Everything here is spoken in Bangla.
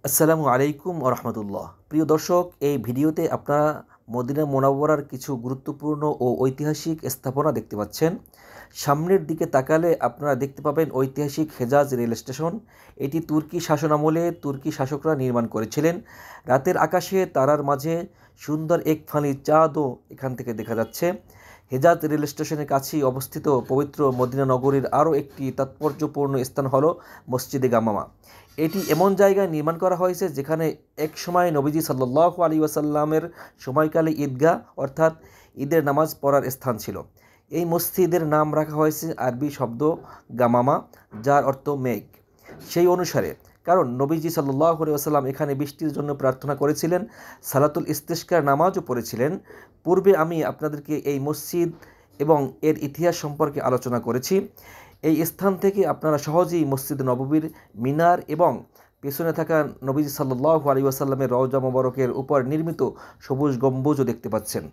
আসসালামু আলাইকুম ওয়া রাহমাতুল্লাহ। প্রিয় দর্শক, এই ভিডিওতে আপনারা মদিনা মুনাওয়ারার কিছু গুরুত্বপূর্ণ ও ঐতিহাসিক স্থাপনা দেখতে পাচ্ছেন। সামনের দিকে তাকালে আপনারা দেখতে পাবেন ঐতিহাসিক হেজাজ রেল স্টেশন। এটি তুর্কি শাসনামলে তুর্কি শাসকরা নির্মাণ করেছিলেন। রাতের আকাশে তারার মাঝে সুন্দর এক ফালি চাঁদও এখান থেকে দেখা যাচ্ছে। হেজাজ রেল স্টেশনের কাছেই অবস্থিত পবিত্র মদিনা নগরীর আরও একটি তাৎপর্যপূর্ণ স্থান হলো মসজিদে গামামা। এটি এমন জায়গায় নির্মাণ করা হয়েছে যেখানে এক সময় নবীজি সাল্লাল্লাহু আলাইহি ওয়াসাল্লামের সময়কালে ঈদগাহ অর্থাৎ ঈদের নামাজ পড়ার স্থান ছিল। এই মসজিদের নাম রাখা হয়েছে আরবি শব্দ গামামা, যার অর্থ মেঘ। সেই অনুসারে কারণ নবীজি সাল্লাল্লাহু আলাইহি ওয়াসাল্লাম এখানে বৃষ্টির জন্য প্রার্থনা করেছিলেন, সালাতুল ইস্তিসকার নামাজও পড়েছিলেন। পূর্বে আমি আপনাদেরকে এই মসজিদ এবং এর ইতিহাস সম্পর্কে আলোচনা করেছি। এই স্থান থেকে আপনারা সহজেই মসজিদ নববীর মিনার এবং পেছনে থাকা নবীজি সাল্লাল্লাহু আলাইহি ওয়াসাল্লামের রওজা মোবারকের উপর নির্মিত সবুজ গম্বুজও দেখতে পাচ্ছেন।